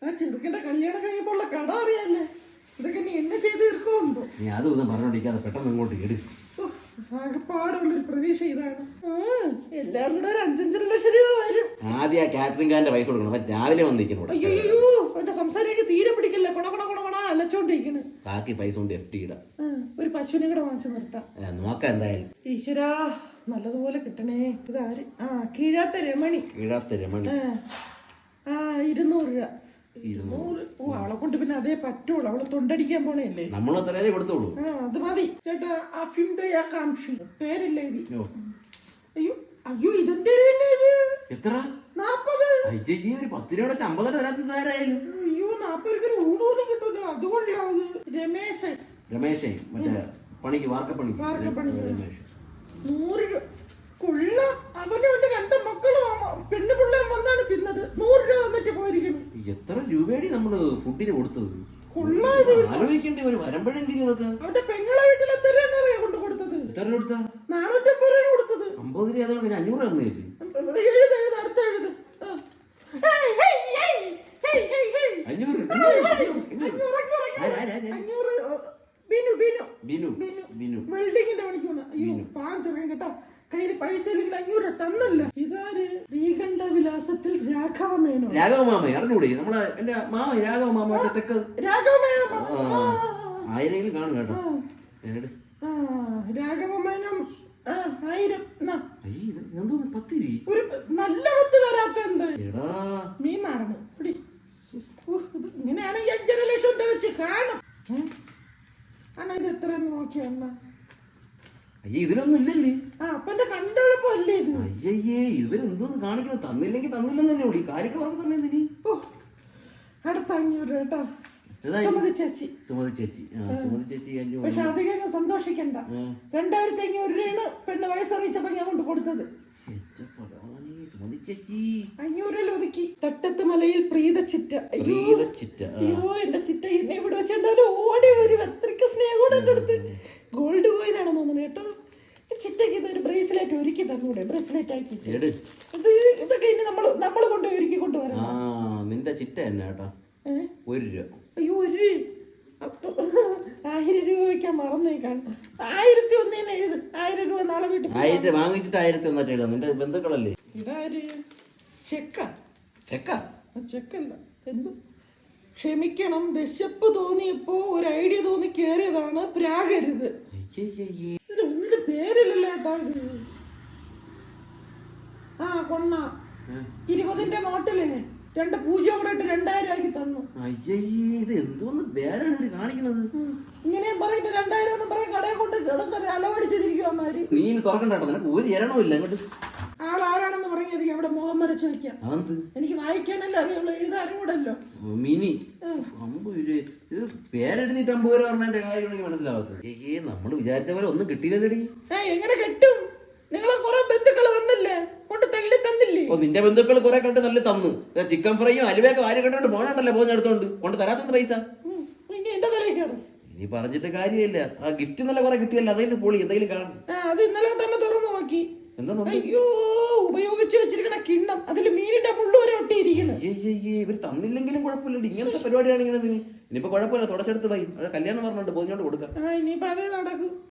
ആ ചെറുക്കന്റെ കല്യാണം കഴിയുമ്പോഴുള്ള കട അറിയാല്ലേ, ഇതൊക്കെ നീ എന്നെ ചെയ്ത് തീർക്കുമെന്തോ. നീ അതൊന്നും പറഞ്ഞോണ്ടിരിക്കാതെ പെട്ടെന്ന് ഇങ്ങോട്ട് എടു. ആകെപ്പാടുള്ളൊരു പ്രതീക്ഷ ഇതാണ്. എല്ലാം കൂടെ ഒരു 5-5 ലക്ഷം രൂപ വരും. ആദ്യം ആ കാറ്ററിംഗ് കാരന്റെ പൈസ കൊടുക്കണം. അപ്പൊ രാവിലെ വന്നിരിക്കുന്നു. അയ്യോ എന്റെ സംസാരിക്ക് തീരെ പിടിക്കല്ലേ, കൊണ അലച്ചോണ്ടിരിക്കണ്. ബാക്കി പൈസ കൊണ്ട് FD ഇടാം. ഒരു പശുവിനെ കൂടെ വാങ്ങിച്ചു നിർത്താം. നോക്കാം എന്തായാലും. ഈശ്വരാ നല്ലതുപോലെ കിട്ടണേ. ഇതാര്? കീഴാത്ത രമണി. 200 രൂപ. 200. അവളെ കൊണ്ട് പിന്നെ അതേ പറ്റുള്ളൂ. അവളെ തൊണ്ടടിക്കാൻ പോണേല്ലേ. നമ്മൾ അത്രേ കൊടുത്തോളൂ. അത് മതി ചേട്ടാ. അഭ്യുദയാകാംക്ഷി പേരില്ല ഇത്. അയ്യോ അയ്യോ ഇതെന്താ ഇത്? എത്ര? 40. അയ്യോ ഒരു 10 രൂപ 50 തരാത്തതാരായാലും. അയ്യോ 40 രൂപ ഊണ് പോലും കിട്ടൂല. അതുകൊണ്ടാവും. രമേശൻ മറ്റേ പണിക്ക് വാർക്കപ്പണി. 100 രൂപ കൊള്ള. അവനും അവന്റെ 2 മക്കളും പെണ്ണു പിള്ളേരും വന്നാണ് തിന്നത്. 100 രൂപ തന്നിട്ട് പോയിരിക്കണം. എത്ര രൂപയാണ് നമ്മള് ഫുഡിന് കൊടുത്തത്? ആലോചിക്കേണ്ടി ഒരു വരുമ്പോഴെങ്കിലും ഇതൊക്കെ. അവന്റെ പെങ്ങളെ വീട്ടിൽ എത്ര രൂപ കൊണ്ട് കൊടുത്തത്? എത്ര രൂപ കൊടുത്താ? 450 രൂപ കൊടുത്തത്. 50 രൂപ അതുകൊണ്ട് 500 തന്നില്ലേ? അടുത്ത എഴുത്. 500 ബിൽഡിങ്ങിന്റെ പണിക്ക്. അയ്യോ പാഞ്ചറിയാൻ കേട്ടോ. കയ്യിൽ പൈസ ഇല്ലെങ്കിൽ 500 തന്നല്ല. ഇതാര്? ശ്രീകണ്ഠ വിലാസത്തിൽ രാഘവമേനോ. രാഘവമാമ അറിഞ്ഞൂടെ? നമ്മളെ എന്റെ മാമ രാഘവമാമ തെക്ക്. രാഘവമേനോ ആയിരം കാണും കേട്ടോ. രാഘവമേനം 1000. എന്തോ 10 രൂപ. ഒരു നല്ല വത്ത് തരാത്ത എന്ത് മീനാണ്. ഇങ്ങനെയാണെങ്കിൽ 5.5 ലക്ഷം വെച്ച് കാണും. അണ്ണാ ഇത് എത്രയെന്ന് നോക്കിയ അണ്ണ? അയ്യേ ഇതിലൊന്നും ഇല്ലല്ലേ. അപ്പന്റെ കണ്ടുഴപ്പല്ലേ ഇത്? അയ്യേ ഇവരെന്തോന്ന് കാണിക്കണം. തന്നില്ലെങ്കിൽ തന്നില്ലെന്നല്ലേ ഉള്ളൂ. കാര്യക്ക് പറഞ്ഞു തന്നെ നീ. അടുത്ത 500 കേട്ടോ. സുമതി ചേച്ചി. പക്ഷെ അധികം സന്തോഷിക്കണ്ട. 2500 രൂപയാണ് പെണ്ണ് വയസ്സറിയിച്ചപ്പോ ഞാൻ കൊണ്ട് കൊടുത്തത്. 500 ഒതുക്കി. തട്ടത്ത് മലയിൽ പ്രീതച്ചിറ്റ. അയ്യോ എന്റെ ചിറ്റ എന്നെ ഇവിടെ വെച്ചിട്ടുണ്ടാലും ഓടി വരും. അത്രയ്ക്ക് സ്നേഹമാണ് എന്റെ അടുത്ത്. ഗോൾഡ് കോയിൻ ആണെന്ന് തോന്നുന്നു കേട്ടോ. ചിറ്റയ്ക്ക് ഇതൊരു ബ്രേസ്ലെറ്റ് ഒരുക്കി തന്നൂടെ? ബ്രേസ്ലെറ്റ് ആക്കി ഇതൊക്കെ ഇനി നമ്മള് കൊണ്ട് ഒരുക്കി കൊണ്ടുവരണം. നിന്റെ ചിറ്റ തന്നെ കേട്ടോ. 1 രൂപ. അയ്യോ 1000 രൂപ വയ്ക്കാൻ മറന്നേക്കാണ്. 1001 എഴുത്. 1000 രൂപ നാളെ വീട്ടിൽ വാങ്ങിച്ചിട്ട് 1001 എഴുതാം. നിന്റെ ബന്ധുക്കളല്ലേ? ഇതാര്? ചെക്കല്ല എന്ത്? ക്ഷമിക്കണം, വിശപ്പ് തോന്നിയപ്പോ ഒരു ഐഡിയ തോന്നി കേറിയതാണ്. പ്രാകരുത്. ഒന്നിന്റെ പേരില്ലല്ലോ കേട്ടോ. കൊണ്ണ 20ന്റെ നോട്ടില്ലേ 2 പൂജ്യം കൂടെ ഇട്ട് 2000 ആക്കി തന്നു. ഇത് എന്തോന്ന് വേറാണ് കാണിക്കുന്നത്? ഇങ്ങനെയും പറയിട്ട് 2000 ഒന്നും പറയാൻ കടയെ കൊണ്ട് കിടന്നൊരു അലവടിച്ചിരിക്കുവന്മാര്. നീ തുറക്കണ്ടോ? നിനക്ക് ഒരു എരണമില്ല. അങ്ങോട്ട് ആളാരാണെന്ന് പറഞ്ഞത് അവിടെ മുഖം വരച്ച് വെക്കാം. എനിക്ക് വായിക്കാനല്ല അറിയുള്ളൂ, എഴുതാനും കൂടല്ലോ. മിനി 50 രൂപ. ഇത് പേരെഴുതിട്ട് 50 രൂപ പറഞ്ഞതിന്റെ കാര്യം എനിക്ക് മനസ്സിലാവാത്തത്. നമ്മള് വിചാരിച്ച പോലെ ഒന്നും കിട്ടിയില്ലടി. എങ്ങനെ കിട്ടും? നിങ്ങളെ കുറെ ബന്ധുക്കള് വന്നില്ലേ, കൊണ്ട് തള്ളി തന്നില്ലേ? നിന്റെ ബന്ധുക്കൾ കുറെ കണ്ട് തള്ളി തന്നു. ചിക്കൻ ഫ്രൈയും അലുവയൊക്കെ വാരി കണ്ടോണ്ട് പോണണ്ടല്ലേ പോകുന്നിടത്തോണ്ട് കൊണ്ട് തരാത്തത് പൈസ. ഇനി എന്റെ തലയിൽ കയറും. ഇനി പറഞ്ഞിട്ട് കാര്യമില്ല. ആ ഗിഫ്റ്റ് നല്ല കുറെ കിട്ടിയല്ലോ. അതെങ്കിലും പൊളി എന്തെങ്കിലും കാണും. അത് ഇന്നലെ തന്നെ തുറന്നു നോക്കി. അയ്യോ ഉപയോഗിച്ച് വെച്ചിരിക്കണ കിണ്ണം, അതില് മീനിന്റെ മുള്ളൂരെ ഒട്ടിയിരിക്കണം. ഇവർ തന്നില്ലെങ്കിലും കുഴപ്പമില്ല. ഇങ്ങനത്തെ പരിപാടിയാണ് ഇങ്ങനെ. ഇനിയിപ്പോ കുഴപ്പമില്ല. തുടച്ചെടുത്ത് പോയി കല്യാണം പറഞ്ഞോണ്ട് പോയിഞ്ഞോണ്ട് കൊടുക്കാം. ഇനിയിപ്പോ അതേ നടക്കും.